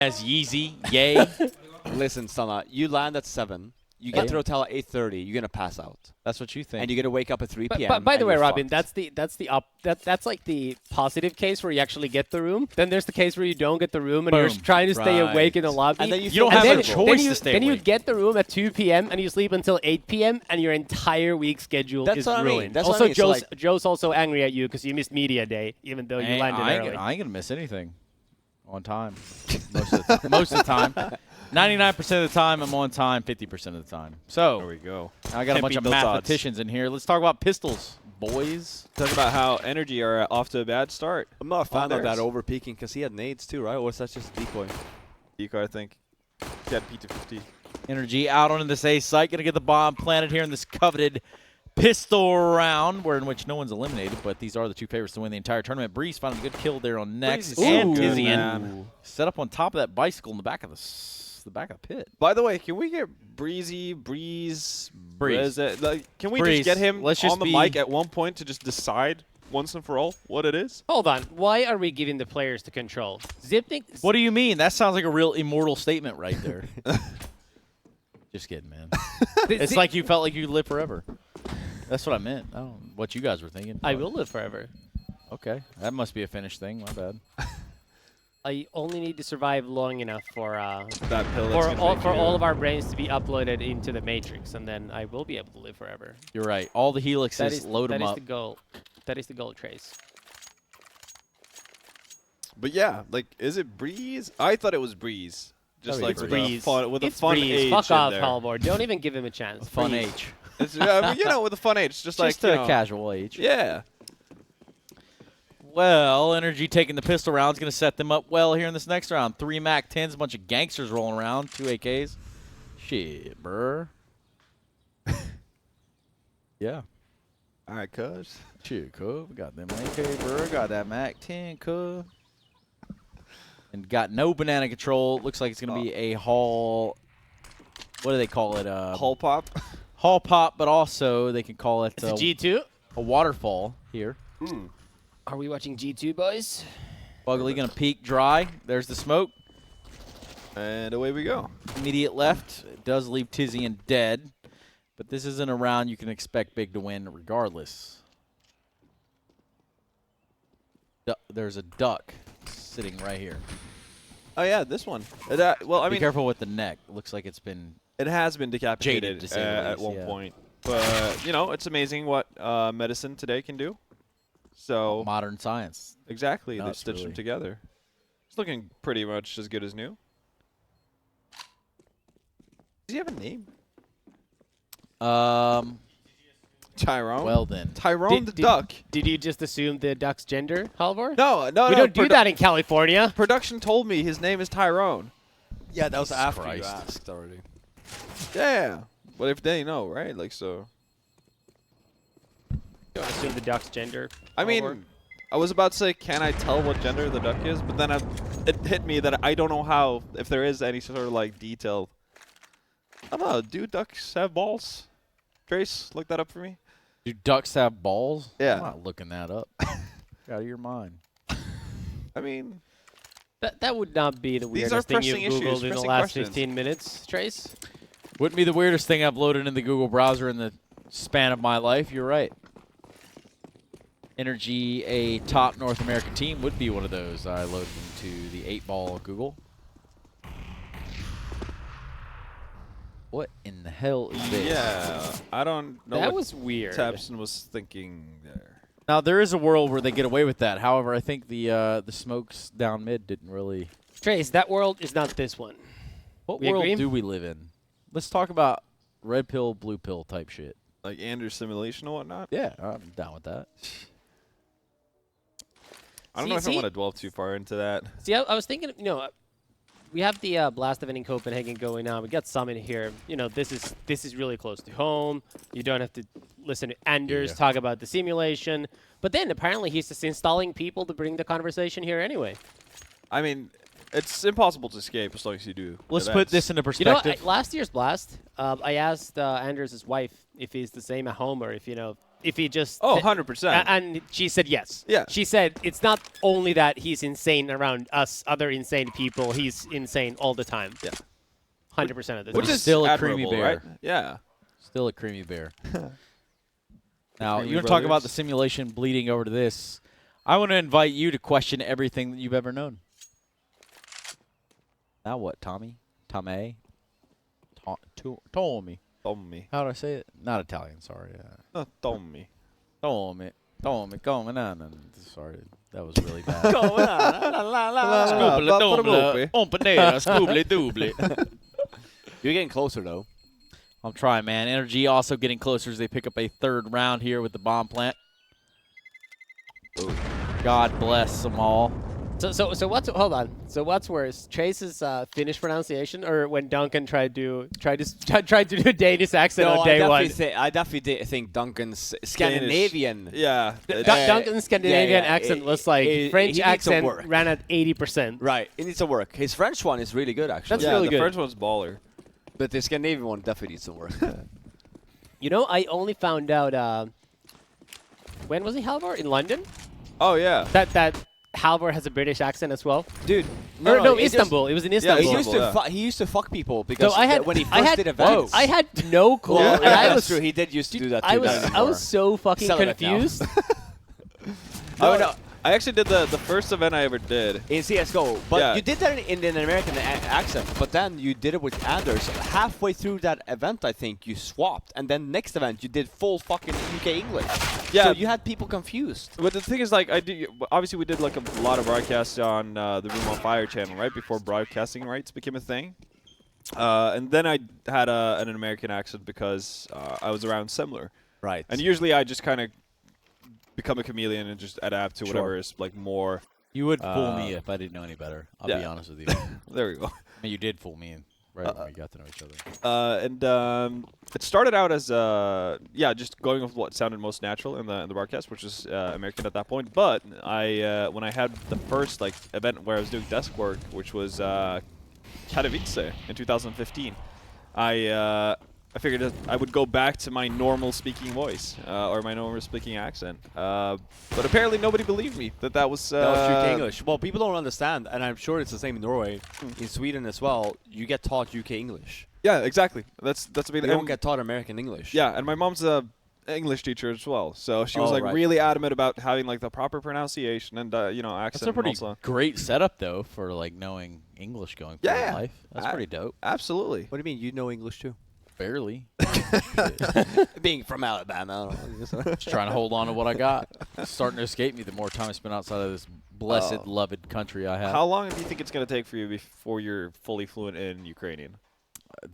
As Yeezy, yay. Listen, Stunna, you land at 7. You get to the hotel at 8:30. You're gonna pass out, That's what you think. and you're gonna wake up at 3 p.m. But by the and way, you're Robin, fucked. that's like the positive case where you actually get the room. Then there's the case where you don't get the room and you're Boom. trying to stay awake in the Right. lobby. And then You don't have then, a choice then to stay Then you awake. get the room at 2 p.m. and you sleep until 8 p.m. and your entire week schedule That's is what I mean. ruined. That's what I Also, mean. So, Joe's also angry at you because you missed media day, even though you landed early. I ain't gonna miss anything. On time. Most of the time. 99% of the time, I'm on time. 50% of the time. So There we go. I got a Can't bunch beat of those odds. mathematicians in here. Let's talk about pistols, boys. Talk about how NRG are off to a bad start. I'm not a fan of that theirs. over peeking because he had nades too, right? Or was that just decoy? Deco, I think. Got P250. NRG out on this A site. Gonna get the bomb planted here in this coveted pistol round, where in which no one's eliminated, but these are the two favorites to win the entire tournament. Breeze found a good kill there on Next, Breeze is and so good, Tizian man. set up on top of that bicycle in the back of the back of the pit. By the way, can we get Breeze? Can we Breeze. just get him Let's just on the be- mic at one point to just decide once and for all what it is? Hold on. Why are we giving the players the control? Zipnik. What do you mean? That sounds like a real immortal statement right there. Just kidding, man. It's like you felt like you live forever. That's what I meant. I don't know what you guys were thinking. I will live forever. Okay. That must be a finished thing. My bad. I only need to survive long enough for That pill. that's gonna make you- all of our brains to be uploaded into the matrix, and then I will be able to live forever. You're right. All the helixes, load them that is up. the goal. That is the goal, Trace. But yeah, like, is it Breeze? I thought it was Breeze. Just That'd like be with Breeze. a fun, with It's a fun Breeze. age Fuck in off, there. Halvor. Don't even give him a chance. Fun Breeze. H. It's, with a fun age, just Just like a you know, casual H. Yeah. Well, NRG taking the pistol round is going to set them up well here in this next round. 3 MAC-10s, a bunch of gangsters rolling around, 2 AKs. Shit, brr. Yeah. All right, cuz. Shit, cub. Got them AK, brr. Got that MAC-10, cub. And got no banana control. Looks like it's going to be a hall. What do they call it? Hull pop. Hall pop, but also they can call it It's a G2. a waterfall here. Are we watching G2, boys? Bugly going to peek dry. There's the smoke. And away we go. Immediate left. It does leave Tizian dead. But this isn't a round you can expect Big to win regardless. There's a duck sitting right here. Oh yeah, this one. Well, I Be mean, careful with the neck. It looks like it's been... it has been decapitated Jaded, to say the at least, one yeah. point, but you know, it's amazing what medicine today can do. So modern science. exactly, they Nuts, stitched them really. together. It's looking pretty much as good as new. Does he have a name? Tyrone. Well then. Tyrone the duck. Did you just assume the duck's gender, Halvor? No, no, We no. don't do that in California. Production told me his name is Tyrone. Yeah, that was Jesus after Christ. you asked already. Yeah, but if they know, right? Like so. Don't assume the duck's gender. I Halvor. mean, I was about to say, can I tell what gender the duck is? But then it hit me that I don't know how, if there is any sort of like detail. I don't know. Do ducks have balls? Trace, look that up for me. Do ducks have balls? Yeah. I'm not looking that up. Out of your mind. I mean, that would not be the These are weirdest thing you've pressing issues, Googled in the pressing last questions. 15 minutes, Trace. Wouldn't be the weirdest thing I've loaded in the Google browser in the span of my life. You're right. NRG, a top North American team, would be one of those. I loaded into the 8-ball Google. What in the hell is this? yeah, I don't know That what was weird. Tabson was thinking there. Now, there is a world where they get away with that. However, I think the smokes down mid didn't really... Trace, that world is not this one. What We world agree? do we live in? Let's talk about red pill, blue pill type shit. Like Anders simulation and whatnot. Yeah, I'm down with that. I don't know if I See- want to dwell too far into that. See, I was thinking, we have the Blast event in Copenhagen going on. We got Summit here. This is really close to home. You don't have to listen to Anders Yeah. talk about the simulation. But then apparently he's just installing people to bring the conversation here anyway. I mean, it's impossible to escape as long as you do. Let's put events. this into You know, perspective. last year's Blast, I asked Anders' wife if he's the same at home or if if he just... Oh, 100%. And she said yes. Yeah. She said it's not only that he's insane around us other insane people, he's insane all the time. Yeah. 100% of the time. Which is still a admirable, creamy bear. right? Yeah. Still a creamy bear. Now, Creamy you're going to talk about brothers. the simulation bleeding over to this. I want to invite you to question everything that you've ever known. Now what, Tommy? Tomi? Tomi. Tomi. How do I say it? Not Italian, sorry. Tomi. Tomi. Tomi. No. Sorry, that was really bad. You're getting closer, though. I'm trying, man. NRG also getting closer as they pick up a third round here with the bomb plant. God bless them all. So what's hold on? So what's worse, Chase's Finnish pronunciation, or when Duncan tried to do a Danish accent on day one? I definitely think Duncan's Scandinavian. Yeah. Duncan's Scandinavian yeah, accent it- was like it- French he needs to accent work. ran at 80%. Right, it needs to work. His French one is really good, actually. That's Yeah, really the good. first one's baller. But the Scandinavian one definitely needs to work. You know, I only found out when was he Halvor in London? Oh, yeah. That Halvor has a British accent as well. Dude, No, it just- Istanbul. It was in Istanbul. He used to fuck people because So I had when he I first had did events. I had no clue, Well, and yeah, I that's was true. He did used to do that too. I not was anymore. so fucking Sell it now. confused. No. I actually did the first event I ever did. In CSGO, but Yeah. you did that in an American accent, but then you did it with Anders. Halfway through that event, I think, you swapped, and then next event, you did full fucking UK English. Yeah. So you had people confused. But the thing is, like, obviously we did like a lot of broadcasts on the Room on Fire channel, right before broadcasting rights became a thing. And then I had an American accent because I was around Semler. Right. And usually I just kind of become a chameleon and just adapt to whatever is like more. You would fool me if I didn't know any better. I'll be yeah. honest with you. There we go. And you did fool me right when we got to know each other. It started out as just going with what sounded most natural in the broadcast, which was American at that point. But when I had the first like event where I was doing desk work, which was Katowice in 2015, I figured that I would go back to my normal speaking voice or my normal speaking accent. But apparently nobody believed me that was UK English. Well, people don't understand, and I'm sure it's the same in Norway. In Sweden as well, you get taught UK English. Yeah, exactly. That's a big. You don't get taught American English. Yeah, and my mom's a English teacher as well, so she was Oh, like right. really adamant about having like the proper pronunciation and accent. That's a pretty and also. great setup, though, for like knowing English going through Yeah. life. That's pretty dope. Absolutely. What do you mean? You know English too? Barely. Being from Alabama. I don't know. Just trying to hold on to what I got. It's starting to escape me the more time I spend outside of this blessed, loved country I have. How long do you think it's going to take for you before you're fully fluent in Ukrainian?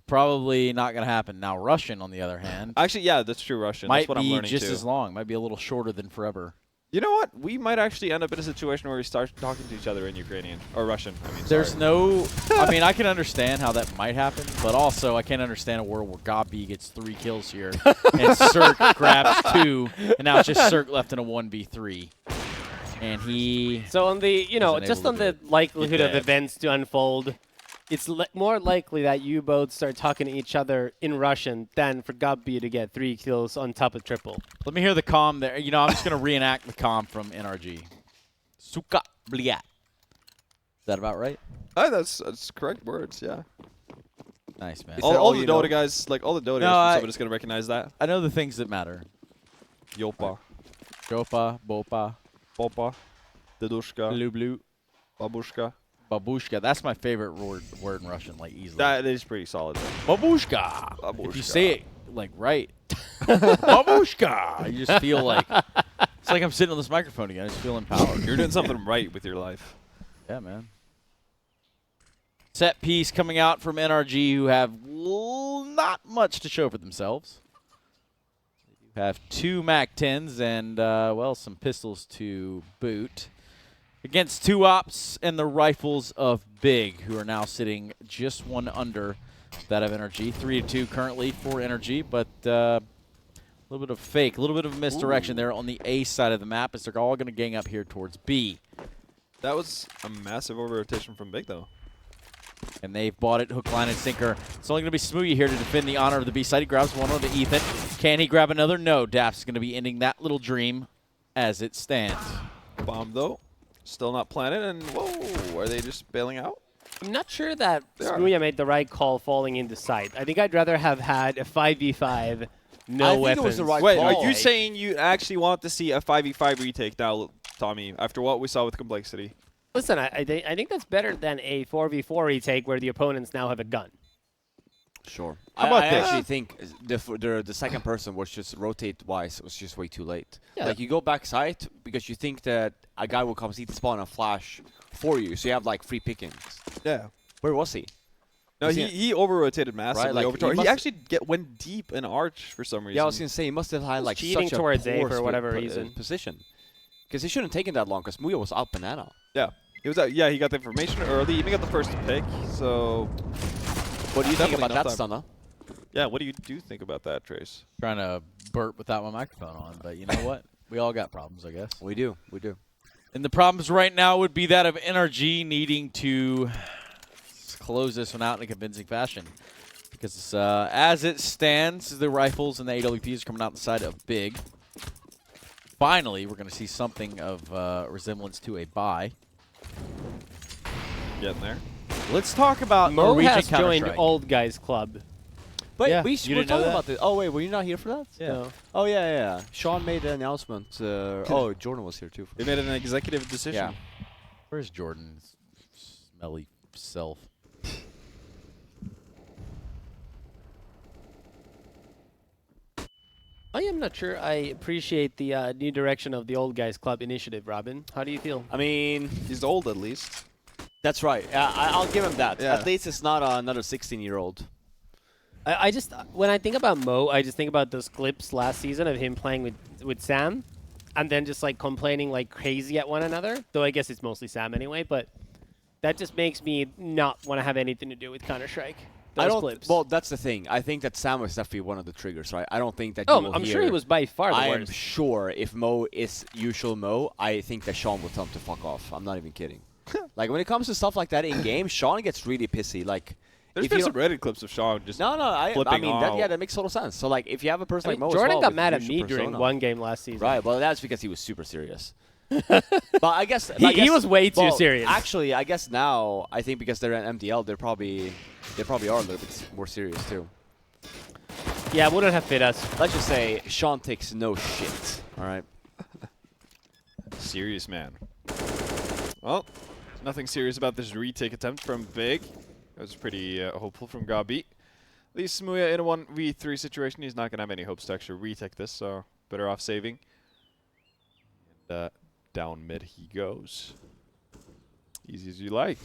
Probably not going to happen. Now, Russian, on the other hand, Actually, yeah, that's true. Russian. might That's what I'm be learning just too. as long. Might be a little shorter than forever. You know what? We might actually end up in a situation where we start talking to each other in Ukrainian or Russian. I mean, There's sorry. no... I mean, I can understand how that might happen, but also I can't understand a world where Gabi gets 3 kills here and Cirque grabs 2, and now it's just Cirque left in a 1v3. And he... So on the, Wasn't just able on to the likelihood of dead. events to unfold, it's more likely that you both start talking to each other in Russian than for Gabi to get 3 kills on top of triple. Let me hear the comm there. I'm just going to reenact the comm from NRG. Suka bliat. Is that about right? Oh, that's correct words. Yeah. Nice, man. Is All, that all all the you Dota know? guys, like all the Dota No, guys, I- someone is going to recognize that. I know the things that matter. Yopa, Shopa, Bopa, Popa, Dedushka, Blue Blue, Babushka. Babushka. That's my favorite word in Russian, like easily. That is pretty solid. Though. Babushka. If Babushka. you say it like right, Babushka. You just feel like it's like I'm sitting on this microphone again. I just feel empowered. You're doing something right with your life. Yeah, man. Set piece coming out from NRG, who have not much to show for themselves. They do have 2 MAC-10s and, some pistols to boot. Against 2 ops and the rifles of Big, who are now sitting just 1 under that of NRG. 3-2 currently for NRG, but a little bit of fake, a little bit of misdirection there on the A side of the map as they're all going to gang up here towards B. That was a massive over rotation from Big, though. And they've bought it hook, line, and sinker. It's only going to be Smooya here to defend the honor of the B side. He grabs one on the Ethan. Can he grab another? No. Daps is going to be ending that little dream as it stands. Bomb, though. Still not planted. And, whoa, are they just bailing out? I'm not sure that They are. Smooya made the right call falling into sight. I think I'd rather have had a 5v5, no I think weapons. it was the right Wait, call. are you saying you actually want to see a 5v5 retake now, Tommy, after what we saw with Complexity? Listen, I think that's better than a 4v4 retake where the opponents now have a gun. Sure. How about I this? actually think the second person was just rotate-wise was just way too late. Yeah. Like, you go backside because you think that a guy will come see the spawn and flash for you, so you have, like, free pickings. Yeah. Where was he? No, Was he over-rotated massively. Like, over he he must- actually went deep in Arch for some reason. Yeah, I was going to say, he must have had, like, cheating such towards a A poor for whatever reason. position. Because he shouldn't have taken that long, because Muya was up banana. Yeah. He was yeah, he got the information early, even got the first pick, so... What do you think Definitely about that, enough time. Stunna? Yeah, what do you think about that, Trace? Trying to burp without my microphone on, but you know what? We all got problems, I guess. We do. We do. And the problems right now would be that of NRG needing to close this one out in a convincing fashion. Because as it stands, the rifles and the AWPs are coming out the side of Big. Finally, we're going to see something of resemblance to a buy. Getting there. Let's talk about Mo Norwegian has joined Counter-Strike. Old Guys Club. But Yeah, we you were didn't know talking that? about this. Oh, wait, were you not here for that? Yeah. No. Oh, yeah. Sean made an announcement. Oh, Jordan was here, too. They made an executive decision. Yeah. Where's Jordan's smelly self? I am not sure I appreciate the new direction of the Old Guys Club initiative, Robin. How do you feel? I mean, He's old, at least. that's right. I'll give him that. Yeah. At least it's not another 16-year-old. I just, when I think about Mo, I just think about those clips last season of him playing with Sam, and then just like complaining like crazy at one another. Though I guess it's mostly Sam anyway, but that just makes me not want to have anything to do with Counter-Strike. I Those don't. clips. Well, that's the thing. I think that Sam was definitely one of the triggers, right? I don't think that. oh, you will I'm hear, sure he was by far the I am worst. sure if Mo is usual Mo, I think that Sean will tell him to fuck off. I'm not even kidding. Like, when it comes to stuff like that in game, Sean gets really pissy. Like, There's if been you some Reddit clips of Sean just... no, I flipping mean out. that makes total sense. So like, if you have a person I like mean, Mo, Jordan as well, got with mad at usual me during persona. one game last season. Right, well, that's because he was super serious. But I guess He was way too well, serious. Actually, I guess now I think because they're an MDL, they probably are a little bit more serious too. Yeah, it wouldn't have fit us. Let's just say Sean takes no shit. All right. Serious man. Well, nothing serious about this retake attempt from Big. That was pretty hopeful from Gabi. At least Smooya in a 1v3 situation, he's not going to have any hopes to actually retake this, so better off saving. And down mid he goes. Easy as you like.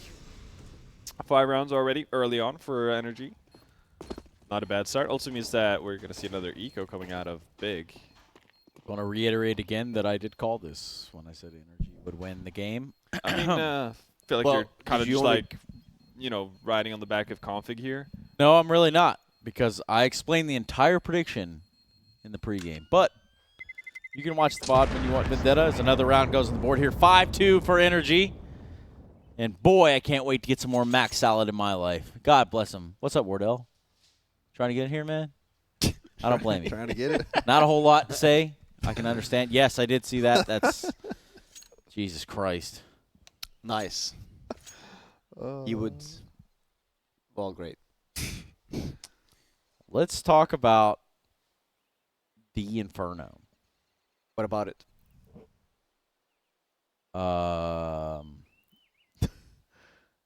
5 rounds already early on for NRG. Not a bad start. Also means that we're going to see another eco coming out of Big. I want to reiterate again that I did call this when I said NRG would win the game. I mean, feel like Well, you're kind of you just only- like, you know, riding on the back of config here. No, I'm really not, because I explained the entire prediction in the pregame. But you can watch the VOD when you want vENdetta as another round goes on the board here. 5-2 for NRG. And boy, I can't wait to get some more Mac Salad in my life. God bless him. What's up, Wardell? Trying to get in here, man? I don't blame you. Trying to get it. Not a whole lot to say. I can understand. Yes, I did see that. That's Jesus Christ. Nice. He would. Well, great. Let's talk about the Inferno. What about it? All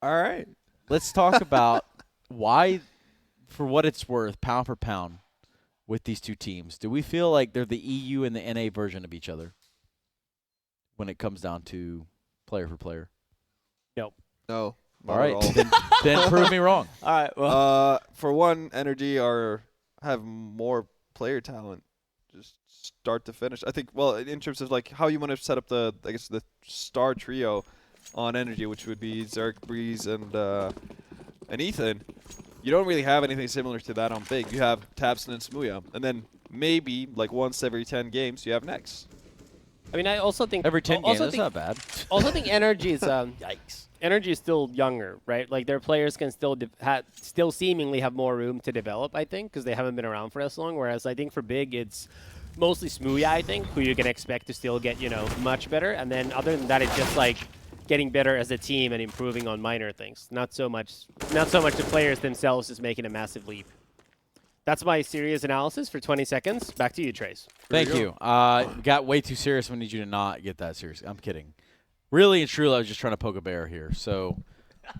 right. Let's talk about why, for what it's worth, pound for pound, with these two teams. Do we feel like they're the EU and the NA version of each other when it comes down to player for player? Nope. No. All right, then prove me wrong. All right. Well, For one, NRG have more player talent, just start to finish. I think. Well, in terms of like how you want to set up the star trio on NRG, which would be Zerk, Breeze, and Ethan. You don't really have anything similar to that on Big. You have Tabson and Smooya, and then maybe like once every 10 games you have Nex. I mean, I also think Every 10 games, also that's think, not bad. Also think NRG is Yikes. NRG is still younger, right? Like their players can still seemingly have more room to develop, I think, because they haven't been around for as long. Whereas I think for Big, it's mostly Smooya, I think, who you can expect to still get, much better. And then other than that, it's just like getting better as a team and improving on minor things. Not so much the players themselves is making a massive leap. That's my serious analysis for 20 seconds. Back to you, Trace. Thank you. Got way too serious. We need you to not get that serious. I'm kidding. Really and truly, I was just trying to poke a bear here. So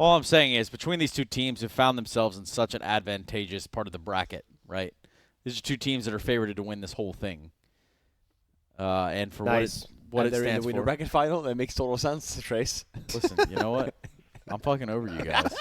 all I'm saying is between these two teams who found themselves in such an advantageous part of the bracket, right? These are two teams that are favored to win this whole thing. And for Nice. what it they're in stands the winner for. bracket final. That makes total sense, Trace. Listen, you know what? I'm fucking over you guys.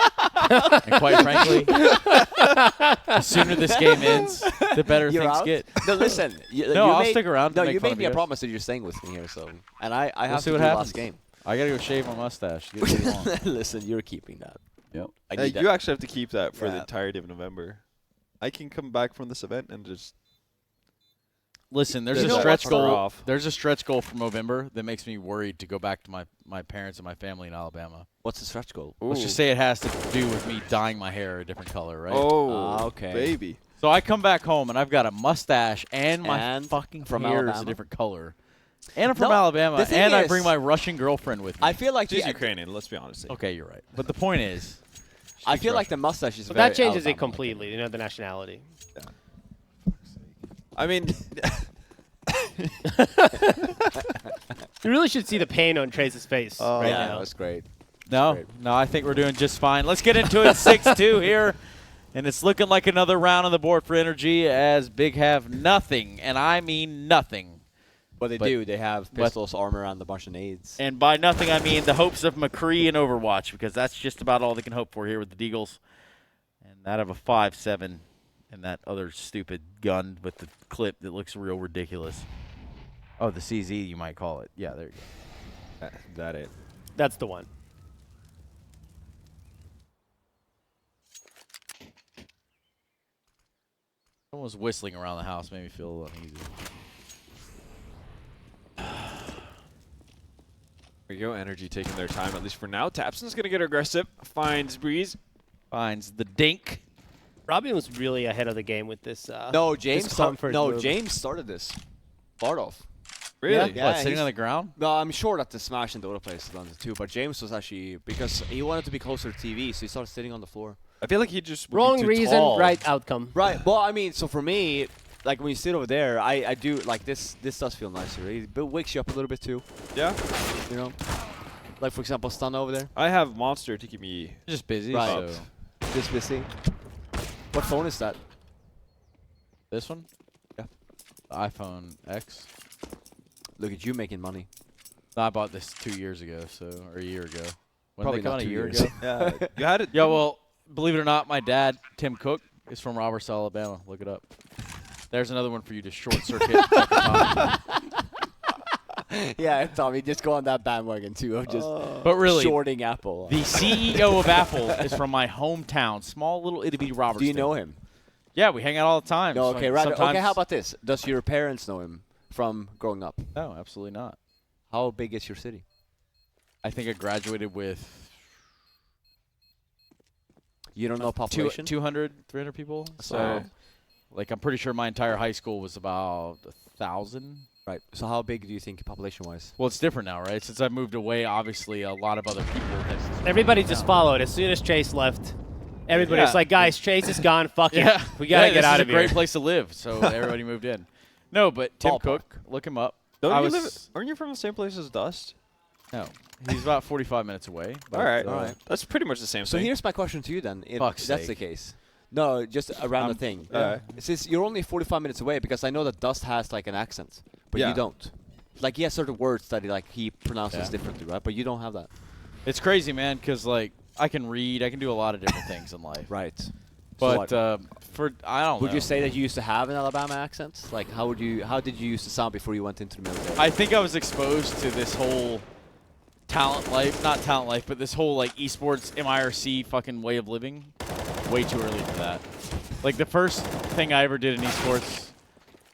And quite frankly, the sooner this game ends, the better You're things out? get. No, listen. I'll stick around. No, to make you fun made of me you a guys. promise that you're staying with me here, so I have see to what do happens. last game. I gotta go shave my mustache. Get too long. Listen, you're keeping that. Yep. I Hey, need that. you actually have to keep that for the Yeah. entirety of November. I can come back from this event and just Listen, there's You a know stretch what? goal. Off. There's a stretch goal for November that makes me worried to go back to my parents and my family in Alabama. What's the stretch goal? Let's just say it has to do with me dyeing my hair a different color, right? Oh, okay. baby. So I come back home and I've got a mustache and my And fucking from hair is a Alabama? different color. And I'm from No, Alabama, the thing and I is- bring my Russian girlfriend with me. I feel like She's the, Ukrainian, let's be honest. Okay, you're right. But the point is, I feel like the mustache is But very that changes it Alabama-like. completely, the nationality. I mean, You really should see the pain on Trace's face right yeah, now. that's great. no, great. no, I think we're doing just fine. Let's get into it. 6-2 here. And it's looking like another round on the board for NRG as Big have nothing, and I mean nothing. But they do. They have pistols, armor, and a bunch of nades. And by nothing, I mean the hopes of McCree and Overwatch, because that's just about all they can hope for here with the Deagles. And that of a 5.7 and that other stupid gun with the clip that looks real ridiculous. Oh, the CZ, you might call it. Yeah, there you go. that it. That's the one. Someone was whistling around the house, made me feel a little uneasy. There you go, NRG taking their time, at least for now. Tapson's going to get aggressive. Finds Breeze. Finds the dink. Robin was really ahead of the game with this. No, James. this comfort move. James started this. Bardolph. Really? Yeah, What, sitting he's- on the ground? No, I'm sure that the Smash and the other players have done it too, but James was actually, because he wanted to be closer to TV, so he started sitting on the floor. I feel like he just would be Wrong too reason, tall. right outcome. Right. Well, I mean, so for me, like when you sit over there, I do like this. This does feel nicer. It wakes you up a little bit too. Yeah. You know, like for example, Stunna over there. I have Monster to keep me. Just busy, Right. so Just busy. What phone is that? this one? Yeah. The iPhone X. Look at you making money. No, I bought this 2 years ago, or a year ago. When Probably they come not out 2 a year years. ago. Yeah. You had it. Yeah, well, believe it or not, my dad, Tim Cook, is from Roberts, Alabama. Look it up. There's another one for you to short circuit. Yeah, Tommy, just go on that bandwagon too of just But really, shorting Apple. the CEO of Apple is from my hometown, small little itty bitty Roberts. Do you know him? Yeah, we hang out all the time. No. So, Okay, like, right. Okay, how sometimes- about this? Does your parents know him from growing up? No, absolutely not. How big is your city? I think I graduated with You don't know population? 200, 300 people. So, Wow. like, I'm pretty sure my entire high school was about 1,000. Right. So how big do you think population-wise? Well, it's different now, right? Since I moved away, obviously, a lot of other people have. Everybody just followed. As soon as Chase left, everybody was Yeah. like, guys, Chase is gone. Fuck it. Yeah, We got to yeah, get out this of is a great here. place to live, so everybody moved in. No, but Tim Ballpark. Cook, look him up. Don't I you was live? Aren't you from the same place as Dust? no, he's about 45 minutes away. but, All right. all right. That's pretty much the same So thing. here's my question to you then. If Fuck's that's the sake. case. No, just around the thing. Since you're only 45 minutes away, because I know that Dust has like an accent, but Yeah. you don't. Like he has certain words that he pronounces Yeah. differently, right? But you don't have that. It's crazy, man, because like I can read, I can do a lot of different things in life. Right. But So for I don't know. would you say that you used to have an Alabama accent? Like how did you used to sound before you went into the military? I think I was exposed to this whole not talent life, but this whole like esports MIRC fucking way of living way too early for that. Like the first thing I ever did in esports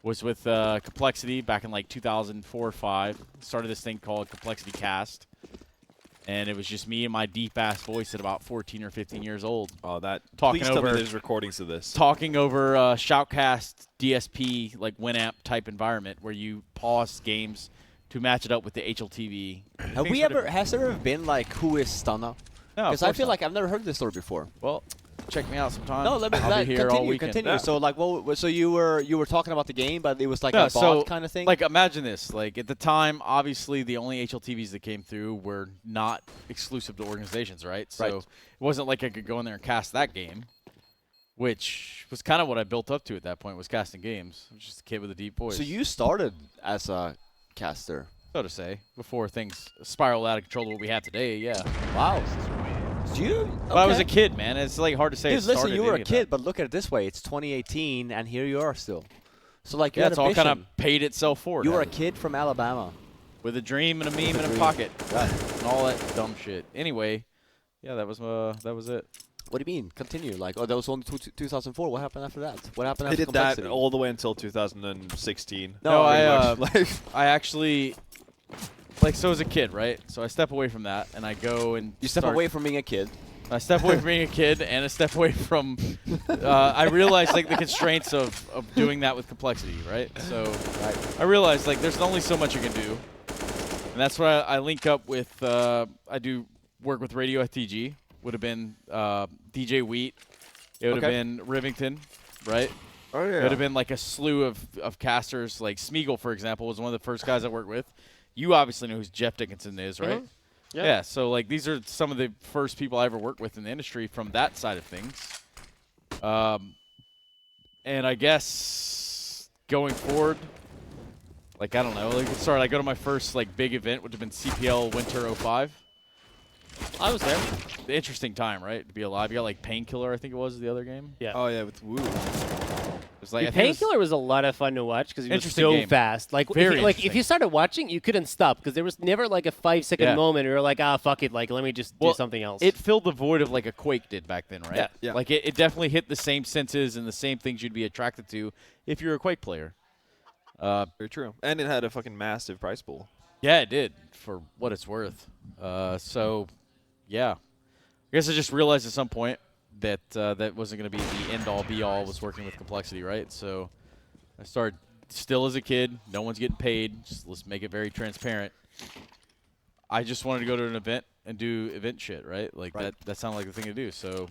was with Complexity back in like 2004 or 5. Started this thing called Complexity Cast. And it was just me and my deep-ass voice at about 14 or 15 years old. Oh, that. Talking Please tell me over- there's recordings of this. Talking over Shoutcast DSP, like Winamp type environment where you pause games to match it up with the HLTV. Has there ever been like who is Stunna? No, Because I feel like I've never heard this story before. Well, check me out sometime. No, let me I'll be here all continue. weekend. Continue. Yeah. So like, so you were talking about the game, but it was like No, a so, bot kind of thing. Like, imagine this. Like, at the time, obviously, the only HLTVs that came through were not exclusive to organizations, right? So Right. it wasn't like I could go in there and cast that game, which was kind of what I built up to at that point, was casting games. I was just a kid with a deep voice, So you started as a caster. so to say, before things spiraled out of control to what we have today, yeah. Wow. Did you? But I was a kid, man. It's, like, hard to say. Dude, it listen, started you were a any of kid, that. but look at it this way: it's 2018, and here you are still. So like, you Yeah, had it's a all vision. kind of paid itself forward. You were a hasn't it? kid from Alabama. With a dream and a meme in a dream. pocket. Right. And all that dumb shit. Anyway, yeah, that was it. What do you mean? Continue. Like, oh, that was only 2004. What happened after that? What happened I after did that Complexity? all the way until 2016. No, I Pretty much. I actually, like, so as a kid, right? So I step away from that, and I go and You step away from being a kid. I step away from being a kid, and I step away from. I realized like the constraints of doing that with Complexity, right? So I realized like there's only so much you can do, and that's why I link up with. I do work with Radio FTG. Would have been DJ Wheat. It would have been Rivington, right? Oh yeah. It would have been like a slew of casters. Like Smeagol, for example, was one of the first guys I worked with. You obviously know who Jeff Dickinson is, right? Yeah. So like these are some of the first people I ever worked with in the industry from that side of things. And I guess going forward, like I don't know, like sorry, I go to my first like big event, which would have been CPL Winter 05. I was there. The interesting time, right? To be alive. You got like Painkiller, I think it was the other game. Yeah. Oh yeah, with Woo. It was like I think it was- Painkiller was a lot of fun to watch because it was Interesting so game. fast. Like, Very if interesting. you started watching, you couldn't stop because there was never like a 5-second Yeah. moment where you're like, ah, fuck it, like let me just do something else. It filled the void of like a Quake did back then, right? Yeah. Yeah. Like it definitely hit the same senses and the same things you'd be attracted to if you're a Quake player. Very true. And it had a fucking massive prize pool. Yeah, it did for what it's worth. So, yeah, I guess I just realized at some point that that wasn't going to be the end-all, be-all. Was working with Complexity, right? So I started still as a kid. No one's getting paid. Just let's make it very transparent. I just wanted to go to an event and do event shit, right? Like that sounded like the thing to do. So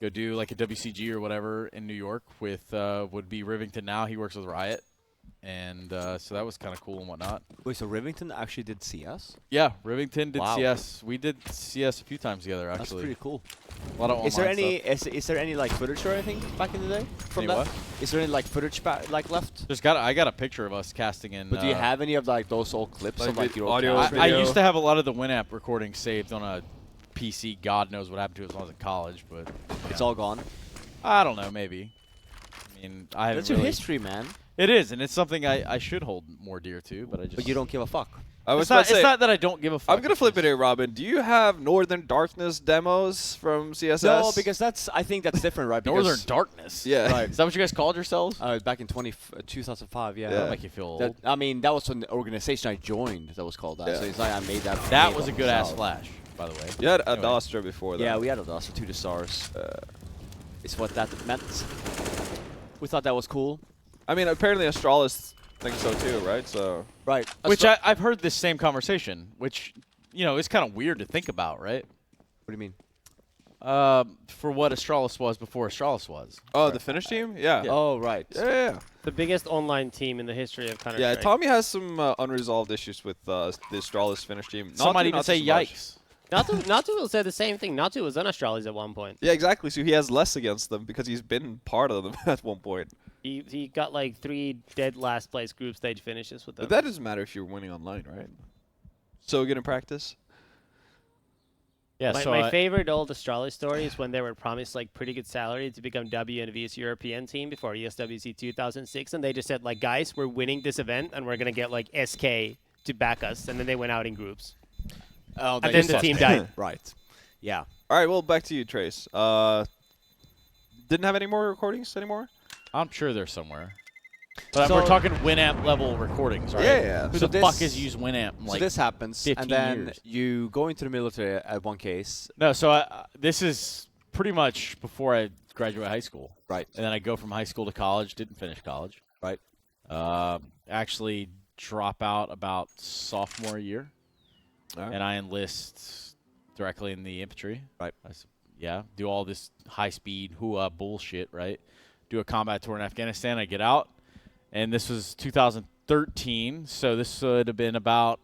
go do like a WCG or whatever in New York with would be Rivington now. He works with Riot. And so that was kind of cool and whatnot. Wait, so Rivington actually did CS? Yeah, Rivington did Wow. CS. We did CS a few times together, actually. That's pretty cool. A lot of online Is there any stuff. is there any like footage or anything back in the day from Any that? what? Is there any like footage like left? I got a picture of us casting in. But do you have any of like those old clips Like of like the your audio cast? I video? used to have a lot of the Winamp recordings saved on a PC. God knows what happened to it as long as in college, but It's all gone. I don't know, maybe. I mean, I haven't That's your really- history, man. It is, and it's something I should hold more dear to, but I just. But you don't give a fuck. I was It's about not, to say, it's not that I don't give a fuck. I'm gonna flip it here, Robin. Do you have Northern Darkness demos from CSS? No, because I think that's different, right? Because, Northern Darkness. Yeah. Right. Is that what you guys called yourselves? Back in 2005, yeah. That'll make you feel old. That, I mean, that was an organization I joined that was called that. Yeah. So it's like I made that. That name was a up good ass myself. flash, by the way. You had Anyway. Adastra before that. Yeah, we had a DOS to the stars. It's what that meant. We thought that was cool. I mean, apparently Astralis thinks so too, right? So Right. Which I've heard this same conversation, which, you know, is kind of weird to think about, right? What do you mean? For what Astralis was before Astralis was. the Finnish team, yeah. Oh, right. Yeah. the biggest online team in the history of Counter-Strike. Yeah, Tommy has some unresolved issues with the Astralis Finnish team. Some might Natu, even not say so much. yikes. Natu will say the same thing. Natu was on Astralis at one point. Yeah, exactly. So he has less against them because he's been part of them at one point. He got like 3 dead last place group stage finishes with them. But that doesn't matter if you're winning online, right? So good in practice. Yeah, My favorite old Astralis story is when they were promised like pretty good salary to become WNV's European team before ESWC 2006, and they just said like, guys, we're winning this event and we're gonna get like SK to back us, and then they went out in groups. Oh, And then the team died. Right. Yeah. All right, well, back to you, Trace. Didn't have any more recordings anymore? I'm sure they're somewhere. But So- we're talking Winamp level recordings, right? Yeah. Who So the fuck this- has used Winamp in So like this happens, 15 and then years. you go into the military at one case. No, so this is pretty much before I graduated high school. Right. And then I go from high school to college, didn't finish college. Right. Actually drop out about sophomore year. Alright. And I enlist directly in the infantry. Right. Yeah, do all this high-speed hoo-ah bullshit, right? Do a combat tour in Afghanistan. I get out, and this was 2013, so this would have been about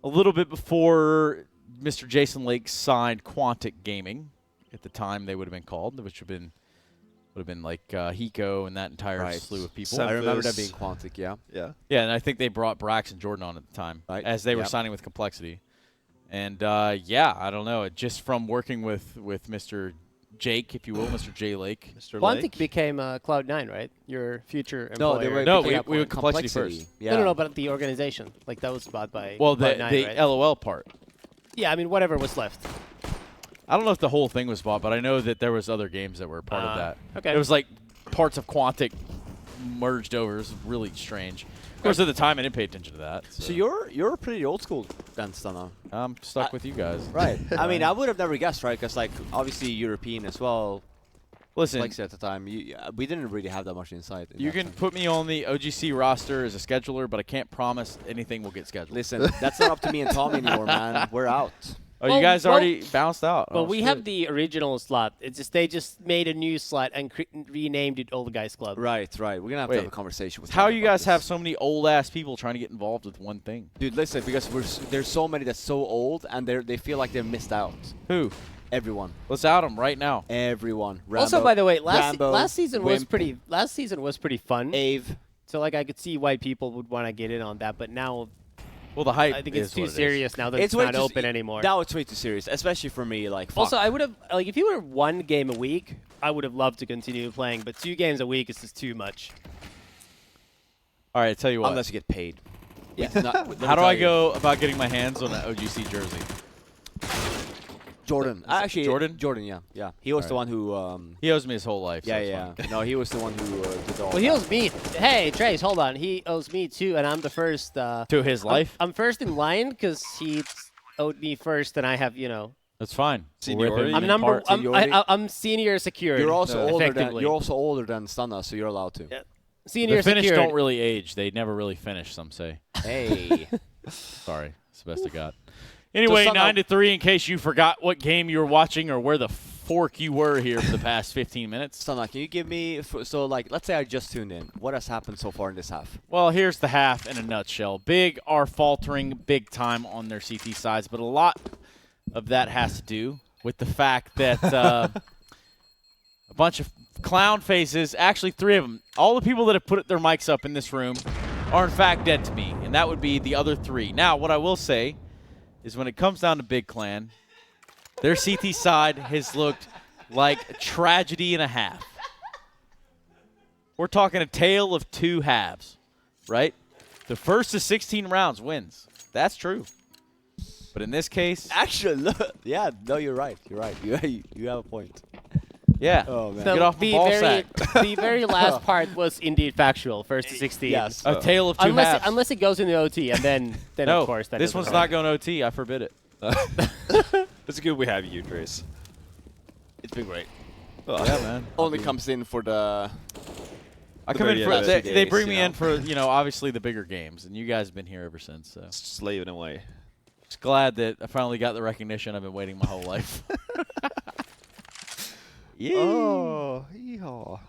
a little bit before Mr. Jason Lake signed Quantic Gaming. At the time, they would have been called, which would have been like Hiko and that entire Right. slew of people. I remember that Semphis. being Quantic, yeah. Yeah. Yeah, and I think they brought Brax and Jordan on at the time, Right. as they were Yep. signing with Complexity. And yeah, I don't know. Just from working with Mr. Jake, if you will, Mr. J Lake. Mr. Quantic Lake. became Cloud9, right? Your future No, employer. they were No, picking up we on went Complexity first. Yeah. No, but the organization. Like, that was bought by Well, the Cloud9, right? LOL part. Yeah, I mean, whatever was left. I don't know if the whole thing was bought, but I know that there was other games that were part of that. okay. It was like parts of Quantic merged over. It was really strange. Of course, at the time, I didn't pay attention to that. So you're pretty old school then, Stunna. I'm stuck with you guys. Right. I mean, I would have never guessed, right? Because, like, obviously European as well. Listen, Like at the time, we didn't really have that much insight. in you that can sense. put me on the OGC roster as a scheduler, but I can't promise anything will get scheduled. Listen, that's not up to me and Tommy anymore, man. We're out. Oh, Well, you guys well- already bounced out. Well, Oh, we shit. have the original slot. It's just they just made a new slot and renamed it Old Guys Club. Right. We're gonna have to have Wait. a conversation with. How Tommy you about guys have this. so many old ass people trying to get involved with one thing? Dude, listen, because there's so many that's so old and they feel like they're missed out. Who? Everyone. Let's out them right now. Everyone. Also, Rambo, by the way, Rambo, last season was Wimp, pretty. Last season was pretty fun. Ave. So like I could see why people would want to get in on that, but now Well, the hype. I think is it's too what it is. serious now that it's way not too open anymore. Now it's way too serious, especially for me. Like, fuck. Also, I would have like if you were 1 game a week, I would have loved to continue playing, but 2 games a week is just too much. All right, tell you what. unless you get paid. Yeah. Let me How do tell I you. go about getting my hands on an OGC jersey? Jordan. Actually, Jordan? Jordan, yeah. He was the one who. He owes me his whole life. so Yeah, it's yeah. fine. No, he was the one who did all Well, he that. owes me. Hey, Trace, hold on. He owes me too, and I'm the first. To his life? I'm first in line because he owed me first, and I have That's fine. We'll rip Seniority? him I'm number. apart. I'm senior secured. You're also older than effectively. you're also older than Stunna, so you're allowed to. Yeah. Senior The Finnish secured. don't really age. They never really finish, some say. Hey. Sorry. It's the best I got. Anyway, Stunna- 9-3 in case you forgot what game you were watching or where the fork you were here for the past 15 minutes. Stunna, can you give me so like let's say I just tuned in. What has happened so far in this half? Well, here's the half in a nutshell. Big are faltering big time on their CT sides, but a lot of that has to do with the fact that a bunch of clown faces, actually 3 of them, all the people that have put their mics up in this room are in fact dead to me, and that would be the other 3. Now, what I will say is when it comes down to Big Clan, their CT side has looked like a tragedy and a half. We're talking a tale of 2 halves, right? The first to 16 rounds wins. That's true. But in this case, Actually, look, yeah, no, you're right. You're right. You have a point. yeah. Oh man. Get off my the ball very, sack. the very last part was indeed factual. First to 16. Yes. A tale of 2 halves. Unless it goes into OT, and then no, of course that this doesn't one's count. not going OT. I forbid it. It's good we have you, Trace. It's been great. Oh, Yeah, man. Only comes in for the. I The come in very for end of they, the they days, bring you me know. in for obviously the bigger games, and you guys have been here ever since. So slaving away. just glad that I finally got the recognition I've been waiting my whole life. Yeah. Oh, yeehaw.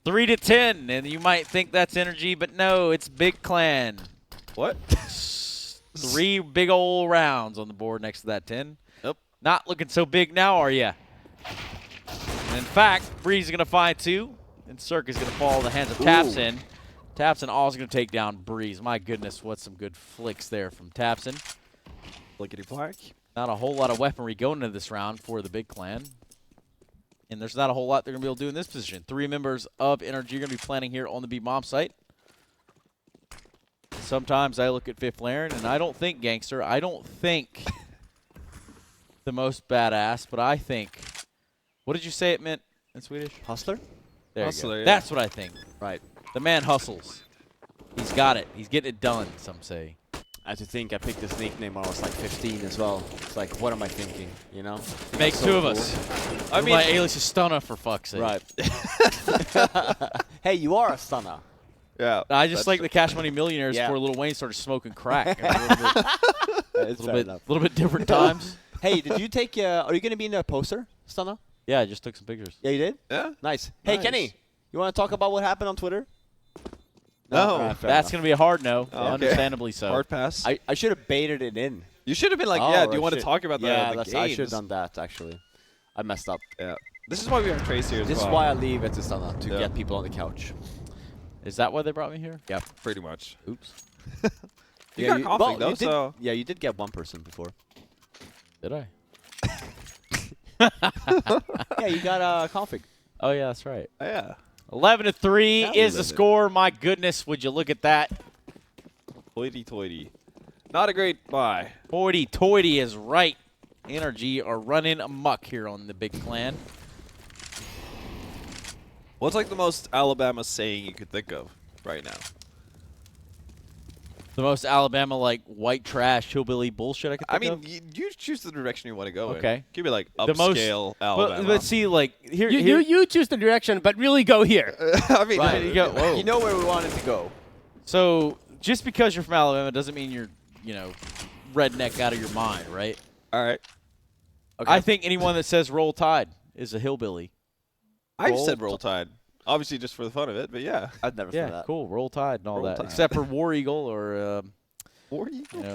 3-10, and you might think that's energy, but no, it's Big Clan. What? 3 big old rounds on the board next to that 10. Nope. Not looking so big now, are ya? And in fact, Breeze is going to find 2, and Cirque is going to fall in the hands of Tapson. Tapson also going to take down Breeze. My goodness, what some good flicks there from Tapson. Blickety black. Not a whole lot of weaponry going into this round for the Big Clan. And there's not a whole lot they're going to be able to do in this position. 3 members of NRG are going to be planning here on the B-Bomb site. Sometimes I look at Fifflaren, and I don't think gangster. I don't think the most badass, but I think. What did you say it meant in Swedish? Hustler? There Hustler, you go. yeah. That's what I think. Right. The man hustles. He's got it. He's getting it done, some say. And to think I picked this nickname when I was like 15 as well. It's like, what am I thinking? You know? Makes So two of cool. us. I mean, my alias is Stunna, for fuck's sake. Right. Hey, you are a stunner. yeah. I just that's like the Cash Money Millionaires Yeah. before Lil Wayne started smoking crack. A little bit different times. Hey, did you take? Are you gonna be in the poster, stunner? Yeah, I just took some pictures. Yeah, you did. Yeah. Nice. Hey, Nice. Kenny, you want to talk about what happened on Twitter? No. Fair That's enough. going to be a hard no, Oh, okay. understandably so. Hard pass. I should have baited it in. You should have been like, Oh, yeah. Do right, you want to shit. talk about that? Yeah, in the that's, I should have games? done that actually. I messed up. Yeah. This is why we have Trace here as This well. is why I leave it to stunner to Yeah. get people on the couch. Is that why they brought me here? Yeah. Pretty much. Oops. You got config well, though, you did, so yeah, you did get one person before. Did I? Yeah, you got a config. Oh, yeah, that's right. yeah. 11-3 Now is we the live it. score. My goodness, would you look at that? Hoity-toity. Not a great buy. Hoity-toity is right. NRG are running amok here on the big clan. What's like the most Alabama saying you could think of right now? The most Alabama, like, white trash, hillbilly bullshit I could think I mean, of. you choose the direction you want to go in. Okay. Could be like The most- upscale Alabama. But see, like, here, You choose the direction, but really go here. I mean, Right, you go- whoa. You know where we wanted to go. So just because you're from Alabama doesn't mean you're, you know, redneck out of your mind, right? all right. Okay. I think anyone that says Roll Tide is a hillbilly. I Roll said Roll Tide. Obviously just for the fun of it, but yeah. I've never said Yeah, that. cool. Roll Tide and all Roll that, Tide. except for War Eagle or, you know.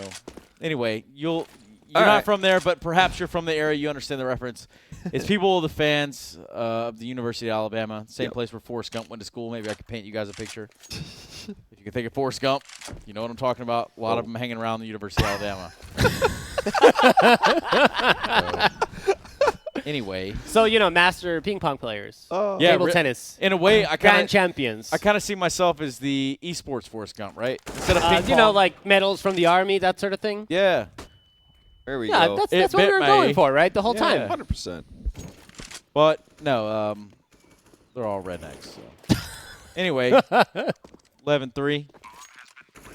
Anyway, you're All not right. from there, but perhaps you're from the area. You understand the reference. It's people, the fans of the University of Alabama, same Yep. place where Forrest Gump went to school. Maybe I could paint you guys a picture. If you can think of Forrest Gump, you know what I'm talking about. A lot of them hanging around the University of Alabama. Anyway, So, you know, master ping pong players. Oh. Yeah, Table ri- tennis. in a way, I Grand kind champions. of see myself as the esports Forrest Gump, right? Instead of ping You know, pong. like medals from the army, that sort of thing. Yeah. There we Yeah, go. that's It what bit we were my- going for, right? The whole Yeah. time. 100%. But no, they're all rednecks. So. Anyway, 11-3.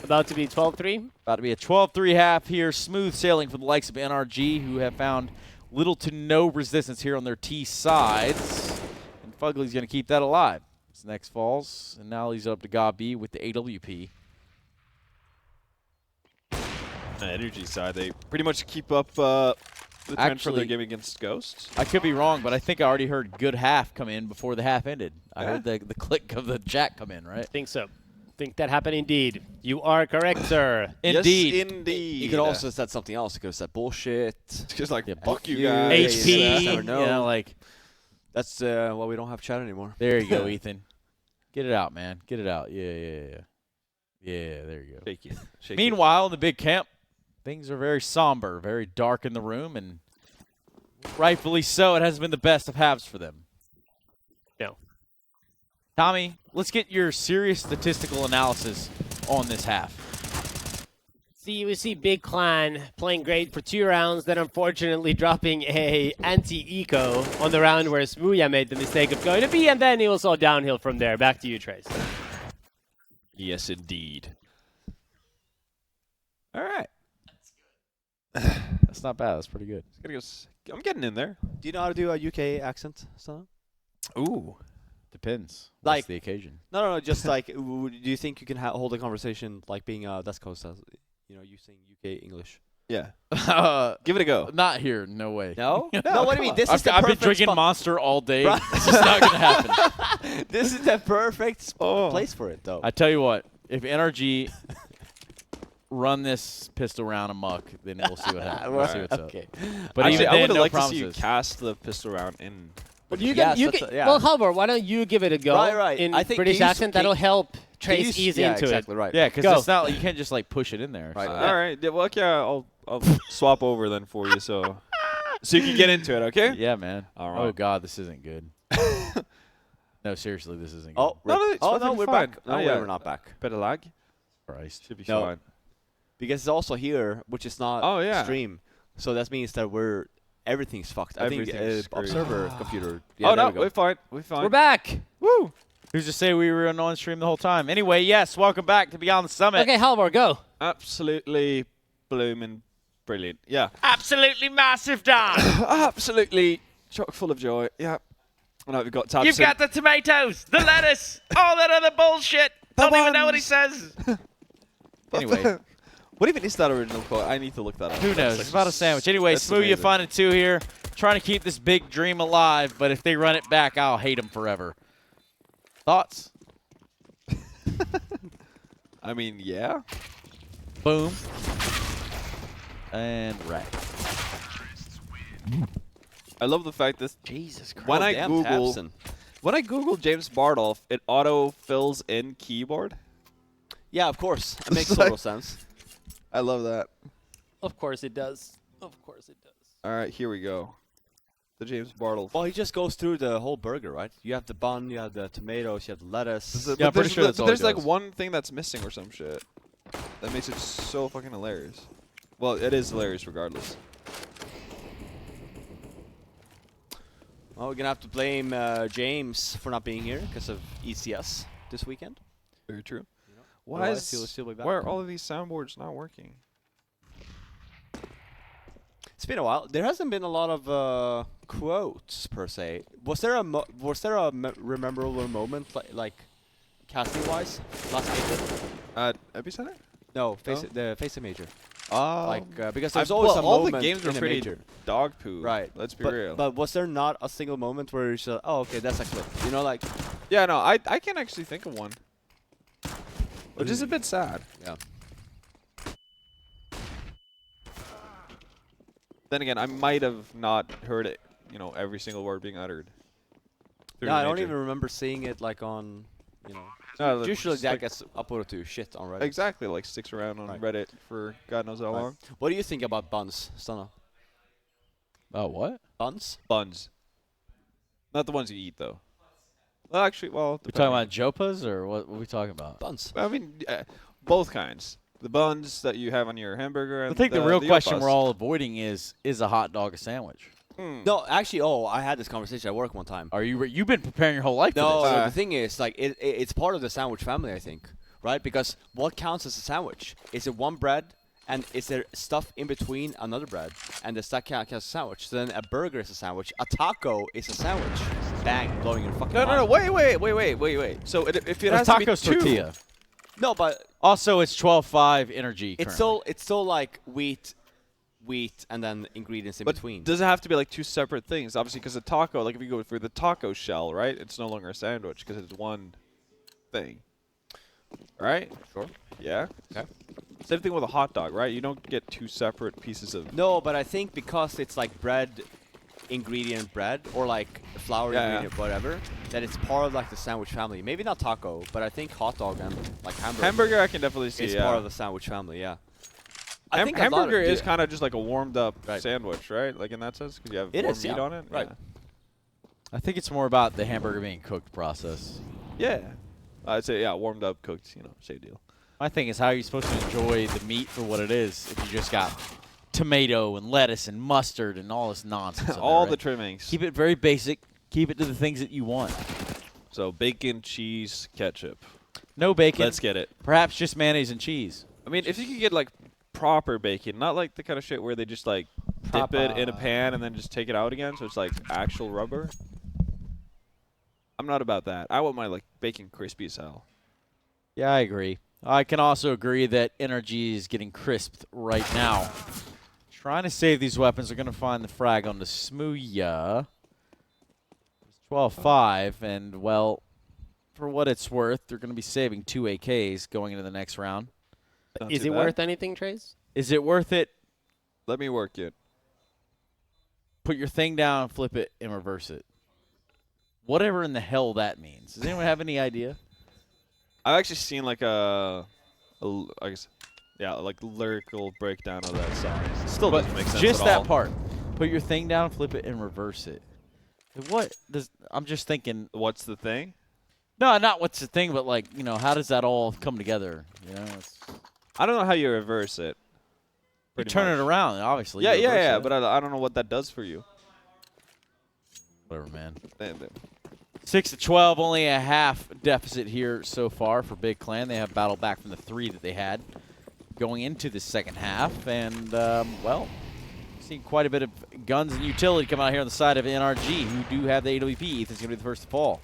About to be 12-3. About to be a 12-3 half here. Smooth sailing for the likes of NRG, who have found little to no resistance here on their T sides. And Fugly's going to keep that alive. This next falls, and now he's up to God B with the AWP. The energy side, they pretty much keep up the trend for Actually- their game against Ghosts. I could be wrong, but I think I already heard good half come in before the half ended. I heard the click of the jack come in, right? Think so. Think that happened indeed. You are correct, sir. Indeed. Yes, indeed. You could also have said something else. You could have said bullshit. just like, Yeah, fuck you you. guys. HP, never know. you know, like, That's why we don't have chat anymore. there you go, Ethan. Get it out, man. Get it out. Yeah. Yeah, there you go. Shake it. Shake Meanwhile, in the big camp, things are very somber, very dark in the room, and rightfully so. It hasn't been the best of halves for them. No. Tommy, let's get your serious statistical analysis on this half. We see Big Clan playing great for 2 rounds, then unfortunately dropping a anti-eco on the round where Smooya made the mistake of going to B, and then it was all downhill from there. Back to you, Trace. Yes, indeed. All right. That's not bad. That's pretty good. I'm getting in there. Do you know how to do a UK accent, son? Ooh. Depends. Like- What's the occasion? No. Just like, do you think you can hold a conversation like being West Coast, using UK English? Yeah. Uh, Give it a go. not here. No way. No. No, No. What do come you mean? on. This is I've the been perfect drinking spot. Monster all day. Right. This is not going to happen. This is the perfect Oh. place for it, though. I tell you what, if NRG run this pistol round amok, then we'll see what happens. We'll see what's up. Okay. But Actually, even I then, would have no liked to see you promises. cast the pistol round in. But you Yes, can, you that's can, yeah. well, Halvor, why don't you give it a go Right. in I think British can you- accent? can- That'll help Can Trace you- ease yeah, into exactly right. Yeah, because Go. it's not like you can't just like push it in there. Right. So- All right. Yeah, well, okay, I'll swap over then for you, so you can get into it. Okay. Yeah, man. All Oh right. God, this isn't good. No, seriously, this isn't good. Oh, No, no, it's oh no, perfectly we're fine. back. No, Oh, yeah. we're not back. Better lag. Christ. Should be No. fine. Because it's also here, which is not Oh, yeah. stream. So that means that everything's fucked. I think Everything's screwed. observer computer. Oh there no, we go. we're fine. We're fine. We're back. Woo. Who's to say we were on stream the whole time? Anyway, yes, welcome back to Beyond the Summit. Okay, Halvor, go. Absolutely blooming brilliant. Yeah. Absolutely massive, Dan. Absolutely chock full of joy. Yeah. I know we've got tabs. You've got the tomatoes, the lettuce, all that other bullshit. Don't even know what he says. Anyway. What even is that original quote? I need to look that up. Who knows? It's about a sandwich. Anyway, That's Smooth, you amazing. finding 2 here. Trying to keep this big dream alive, but if they run it back, I'll hate them forever. Thoughts? I mean, yeah. Boom. And right. I love the fact that Jesus Christ. when I damn, Google Tabson. when I Google James Bardolph, it auto fills in keyboard. Yeah, of course. It makes It's total like- sense. I love that. Of course it does. Of course it does. All right, here we go. The James Bardolph. Well, he just goes through the whole burger, right? You have the bun, you have the tomatoes, you have the lettuce. This is- Yeah, I'm but pretty there's, sure that's but all he there's like does. one thing that's missing or some shit. That makes it so fucking hilarious. Well, it is hilarious regardless. Well, we're gonna have to blame James for not being here because of ECS this weekend. Very true. Why Why is is he'll be back? why are all of these soundboards not working? It's been a while. There hasn't been a lot of quotes per se. Was there a memorable moment like casting wise last major? Epicenter? No, No? the face of major. Oh, Like because there's always a all moment the games were in a pretty major. dog poo. Right. Let's be but, real. But was there not a single moment where you said, "Oh, okay, that's a clip"? You know, like yeah, no, I can't actually think of one. Which is a bit sad. yeah. Then again, I might have not heard it. You know, every single word being uttered. through Yeah, the I don't major. even remember seeing it like on, you know. No, Usually just that like- gets uploaded to shit on Reddit. Exactly, like sticks around on Right. Reddit for God knows how Right. long. What do you think about buns, Stunna? Oh, what? Buns? Buns. Not the ones you eat, though. Well, actually, well, We talking about Jopas or what are we talking about? Buns. I mean, both kinds. The buns that you have on your hamburger. And I think the real question Yopas. we're all avoiding is a hot dog a sandwich? No, actually, I had this conversation at work one time. Are you've been preparing your whole life No, for this? the thing is, like, it's part of the sandwich family, I think, right? Because what counts as a sandwich? Is it one bread, and is there stuff in between another bread, and does that count as a sandwich? So then a burger is a sandwich. A taco is a sandwich. Bang, blowing your fucking No, no, no, mind. wait. So if it Or has to be tacos two, tortilla. No, but Also, it's 12.5 energy. it's currently. still like wheat, and then ingredients in but between. does it have to be like two separate things? Obviously, because a taco, like if you go for the taco shell, right? It's no longer a sandwich because it's one thing. Right? Sure. Yeah. Okay. Same thing with a hot dog, right? You don't get two separate pieces of. No, but I think because it's like bread, ingredient bread, or like flour Yeah, ingredient, whatever, that it's part of like the sandwich family. Maybe not taco, but I think hot dog and like Hamburger, I can definitely see. is Yeah. part of the sandwich family. Yeah. I think a lot of- hamburger is yeah. kind of just like a warmed up Right. sandwich, right? Like in that sense, because you have It warm is, meat yeah. on it. Right. I think it's more about the hamburger being cooked process. Yeah. I'd say warmed up, cooked. You know, same deal. My thing is, how are you supposed to enjoy the meat for what it is if you just got tomato and lettuce and mustard and all this nonsense? in All there, the right? trimmings. Keep it very basic. Keep it to the things that you want. So bacon, cheese, ketchup. No bacon. Let's get it. Perhaps just mayonnaise and cheese. I mean, if you could get like proper bacon, not like the kind of shit where they just like dip it in a pan and then just take it out again, so it's like actual rubber. I'm not about that. I want my like bacon crispy as hell. Yeah, I agree. I can also agree that NRG is getting crisped right now. Trying to save these weapons. They're going to find the frag on the Smooya. It's 12-5, and, well, for what it's worth, they're going to be saving 2 AKs going into the next round. Not Is too it bad. worth anything, Trace? Is it worth it? Let me work it. Put your thing down, flip it, and reverse it. Whatever in the hell that means. Does anyone have any idea? I've actually seen like I guess, like lyrical breakdown of that song. Still But doesn't make sense just at that all. part. Put your thing down, flip it, and reverse it. What does? I'm just thinking. What's the thing? No, not what's the thing, but like, you know, how does that all come together? You know, I don't know how you reverse it. you Pretty turn much. it around, obviously. Yeah, you yeah, reverse yeah. it. But I don't know what that does for you. Whatever, man. Damn. 6-12, only a half deficit here so far for Big Clan. They have battled back from the 3 that they had going into the second half. And, well, seeing quite a bit of guns and utility come out here on the side of NRG, who do have the AWP. Ethan's going to be the first to fall.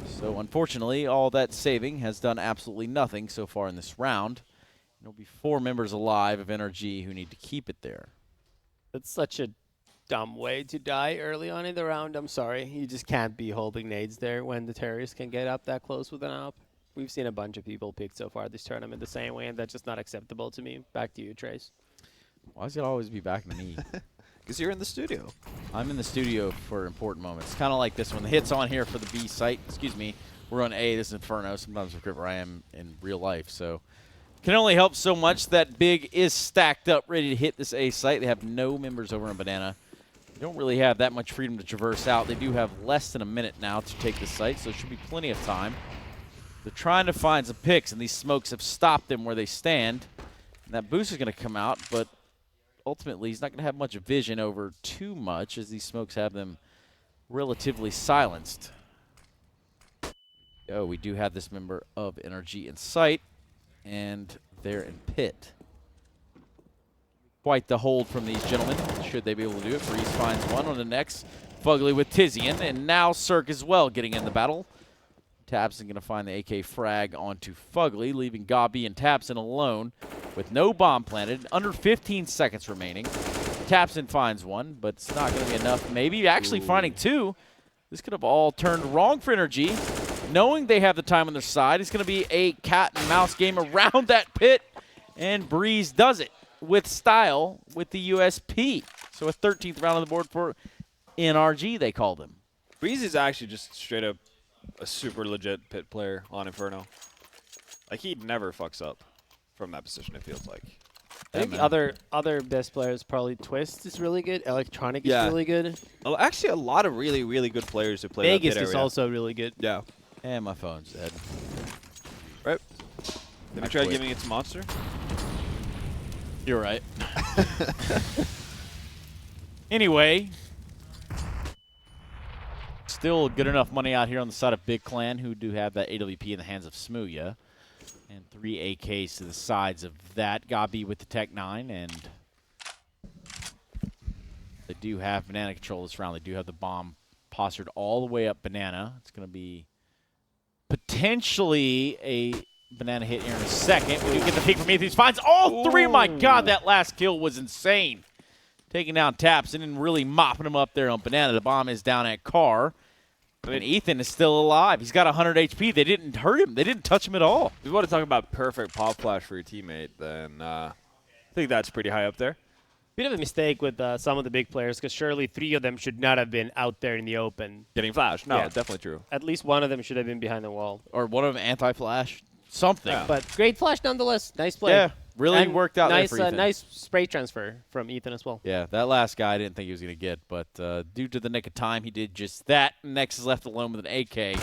So, unfortunately, all that saving has done absolutely nothing so far in this round. There'll be 4 members alive of NRG who need to keep it there. That's such a dumb way to die early on in the round. I'm sorry. You just can't be holding nades there when the terrorists can get up that close with an AWP. We've seen a bunch of people picked so far this tournament the same way, and that's just not acceptable to me. Back to you, Trace. Why does it always be back to me? Because you're in the studio. I'm in the studio for important moments. Kind of like this one. The hit's on here for the B site. Excuse me. We're on A. This is Inferno. Sometimes I forget where I am in real life. So can only help so much that Big is stacked up, ready to hit this A site. They have no members over on Banana. They don't really have that much freedom to traverse out. They do have less than a minute now to take the site, so there should be plenty of time. They're trying to find some picks, and these smokes have stopped them where they stand. And that boost is going to come out, but ultimately he's not going to have much vision over too much, as these smokes have them relatively silenced. Oh, we do have this member of NRG in sight, and they're in pit. Quite the hold from these gentlemen, should they be able to do it. Breeze finds one on the next. Fugly with Tizian, and now Cirque as well getting in the battle. Tabson going to find the AK frag onto Fugly, leaving Gabi and Tabson alone with no bomb planted. Under 15 seconds remaining. Tabson finds one, but it's not going to be enough. Maybe actually finding 2. This could have all turned wrong for NRG. Knowing they have the time on their side, it's going to be a cat and mouse game around that pit, and Breeze does it with style with the USP. So a 13th round on the board for NRG, they called him. Breeze is actually just straight up a super legit pit player on Inferno. Like, he never fucks up from that position, it feels like. I think other best players, probably Twist is really good. Electronic is really good. Well, actually, a lot of really, really good players who play Vegas that pit is area. also really good. Yeah. And my phone's dead. Right. Have you tried giving it to Monster? You're right. Anyway, still good enough money out here on the side of Big Clan, who do have that AWP in the hands of Smooya. And 3 AKs to the sides of that. Gabi with the Tech 9, and they do have Banana control this round. They do have the bomb postured all the way up Banana. It's going to be potentially a Banana hit here in a second. We do get the peek from Ethan. He finds all 3. My God, that last kill was insane. Taking down Tapson and really mopping him up there on Banana. The bomb is down at Carr. And Ethan is still alive. He's got 100 HP. They didn't hurt him. They didn't touch him at all. If you want to talk about perfect pop flash for your teammate, then I think that's pretty high up there. Bit of a mistake with some of the big players, because surely 3 of them should not have been out there in the open. Getting flash. No, Yeah. definitely true. At least one of them should have been behind the wall. Or one of them anti-flash. Something. Yeah. But great flash nonetheless. Nice play. Yeah, really And worked out nice, there for Ethan. nice spray transfer from Ethan as well. Yeah, that last guy I didn't think he was going to get, but due to the nick of time, he did just that. Next is left alone with an AK.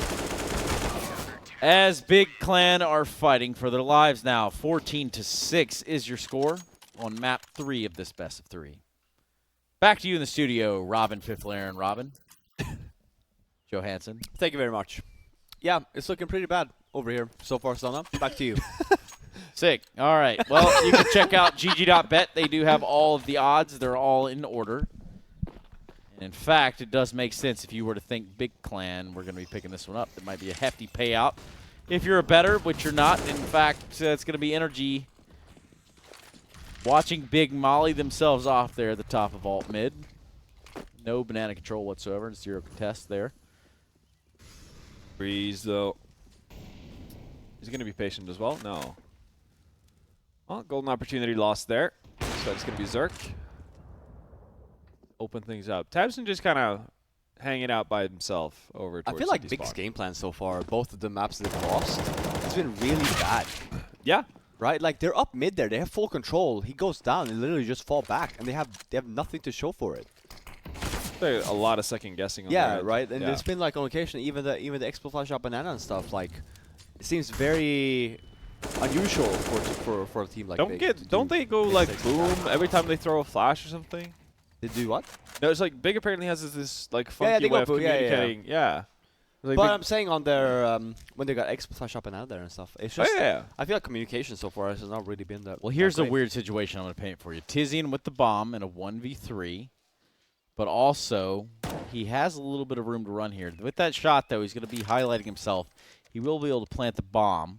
As Big Clan are fighting for their lives now, 14-6 is your score on map 3 of this best of 3. Back to you in the studio, Robin Fifflaren. Robin. Johansson. Thank you very much. Yeah, it's looking pretty bad over here so far, Stunna. Back to you. Sick. All right. Well, you can check out gg.bet. They do have all of the odds. They're all in order. And in fact, it does make sense if you were to think Big Clan, we're going to be picking this one up. It might be a hefty payout. If you're a bettor, which you're not, in fact, it's going to be NRG watching Big Molly themselves off there at the top of alt mid. No Banana control whatsoever. 0 contest there. Breeze, though. He's going to be patient as well. No. Well, golden opportunity lost there. So it's going to be Zerk. Open things up. Tabson just kind of hanging out by himself over I towards feel like City Big's Spot. game plan so far, both of the maps they've lost, it's been really bad. Yeah. Right? Like, they're up mid there. They have full control. He goes down and literally just fall back, and they have nothing to show for it. There's a lot of second guessing on Yeah, their end. right? And Yeah. it's been, like, on occasion, even the Expo Flash Up Banana and stuff, like, it seems very unusual for a team like Big. Don't they go like mistakes boom like that. every time they throw a flash or something? They do what? No, it's like Big apparently has this like Yeah, funky they go way of boom. Yeah, yeah, yeah. communicating. Yeah. Like But the- I'm saying on their when they got X flash up and out there and stuff, it's Oh just yeah. I feel like communication so far has not really been that. Well, here's that a great. weird situation I'm going to paint for you. Tizian with the bomb in a 1v3, but also he has a little bit of room to run here. With that shot, though, he's going to be highlighting himself. He will be able to plant the bomb,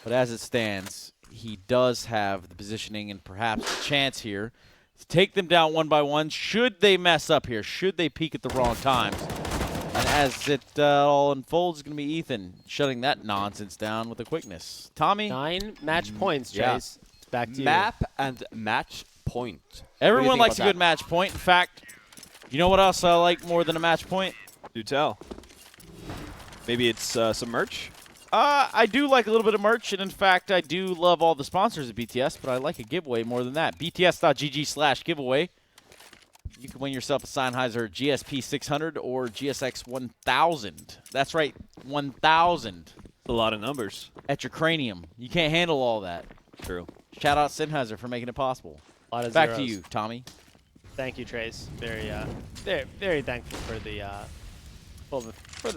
but as it stands, he does have the positioning and perhaps the chance here to take them down one by one. Should they mess up here? Should they peak at the wrong times? And as it all unfolds, it's going to be Ethan shutting that nonsense down with a quickness. Tommy? 9 match points, yeah. Chase. It's back to you. Map and match point. What do you Everyone think likes a about good that? match point. In fact, you know what else I like more than a match point? Do tell. Maybe it's some merch. I do like a little bit of merch, and in fact, I do love all the sponsors of BTS, but I like a giveaway more than that. BTS.GG/giveaway. You can win yourself a Sennheiser GSP 600 or GSX 1000. That's right, 1000 A lot of numbers. at your cranium. You can't handle all that. True. Shout out Sennheiser for making it possible. A lot of Back to zeros. you, Tommy. Thank you, Trace. Very, very thankful for the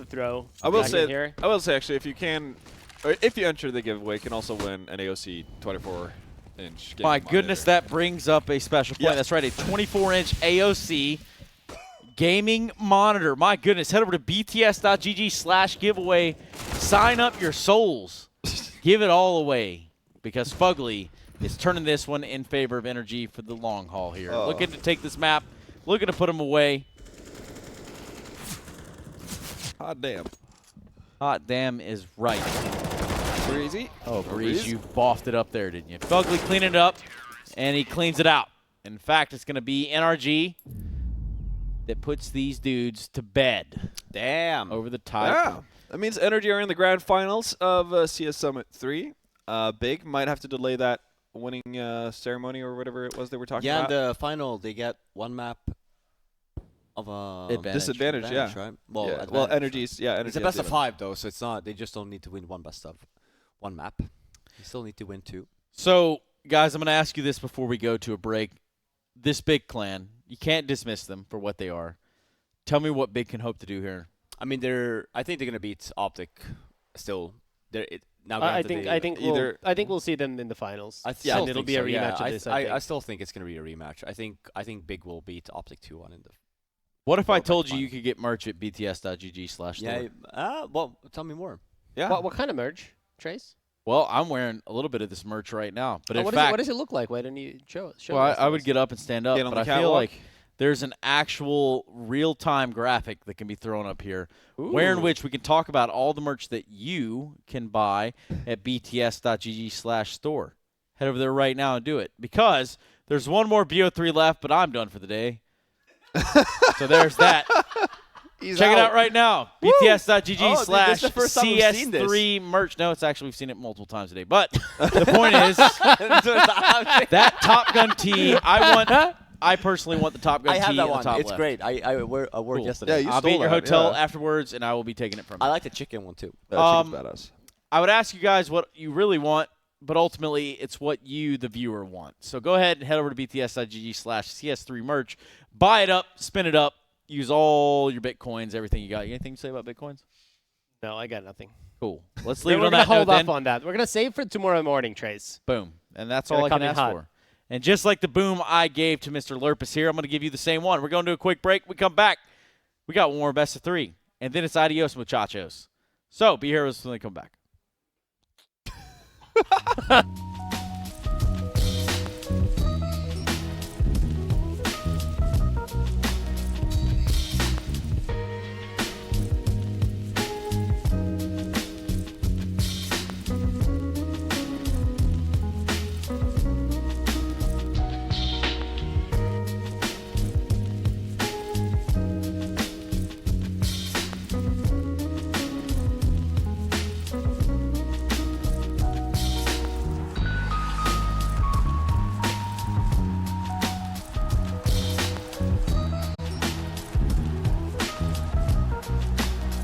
throw. I will back in say. here. I will say actually, if you can, or if you enter the giveaway, you can also win an AOC 24-inch. My goodness, that brings up a special point. Yeah. That's right, a 24-inch AOC gaming monitor. My goodness, head over to bts.gg/giveaway. Sign up your souls. Give it all away because Fugly is turning this one in favor of NRG for the long haul here. Oh. Looking to take this map, looking to put him away. Hot damn. Hot damn is right. Breezy. Oh, Breeze, you boffed it up there, didn't you? Fugly cleaning it up, and he cleans it out. In fact, it's going to be NRG that puts these dudes to bed Damn. over the tie. Yeah. That means NRG are in the grand finals of CS Summit 3. Big might have to delay that winning ceremony or whatever it was they were talking Yeah, about. in the final they get one map of Advantage. Disadvantage, yeah. right? Well, Yeah. Well, advantage. Energy's, yeah, Energy It's a has best the of 5 though, so it's not. They just don't need to win one best of one map. You still need to win 2. So, guys, I'm going to ask you this before we go to a break. This Big clan, you can't dismiss them for what they are. Tell me what Big can hope to do here. I mean, I think they're gonna beat Optic. Still, now. I granted, think either- we'll see them in the finals. I and still it'll think be so, a rematch yeah. of this. I still think it's gonna be a rematch. I think Big will beat Optic 2-1 in the. What if I Well, told that's you fine. you could get merch at bts.gg/store? Yeah. Well, tell me more. Yeah. What kind of merch, Trace? Well, I'm wearing a little bit of this merch right now. But in what fact, does it look like? Why didn't you show us? well, I would get up and stand up, Get on but the I feel catwalk. like there's an actual real-time graphic that can be thrown up here, where in which we can talk about all the merch that you can buy at bts.gg/store. Head over there right now and do it, because there's one more BO3 left, but I'm done for the day. So there's that. Check it out right now. bts.gg/CS3 merch. No, it's actually, we've seen it multiple times today. But the point is, that Top Gun tee, I personally want the Top Gun I tee have that in the one. top It's left. great. I wore Cool. yesterday. Yeah, you I'll be at stole your that, hotel yeah. afterwards, and I will be taking it from you. I like the chicken one too. That chicken's badass. I would ask you guys what you really want, but ultimately it's what you, the viewer, want. So go ahead and head over to bts.gg/CS3 merch. Buy it up, spin it up, use all your Bitcoins, everything you got. You anything to say about Bitcoins? No, I got nothing. Cool. Let's leave it We're on gonna that note hold then. off on that. We're gonna save for tomorrow morning, Trace. Boom. And that's Gonna all I come can in ask hot. for. And just like the boom I gave to Mr. Lurpus here, I'm going to give you the same one. We're going to do a quick break. We come back. We got one more best of 3. And then it's adios muchachos. So be here when we come back.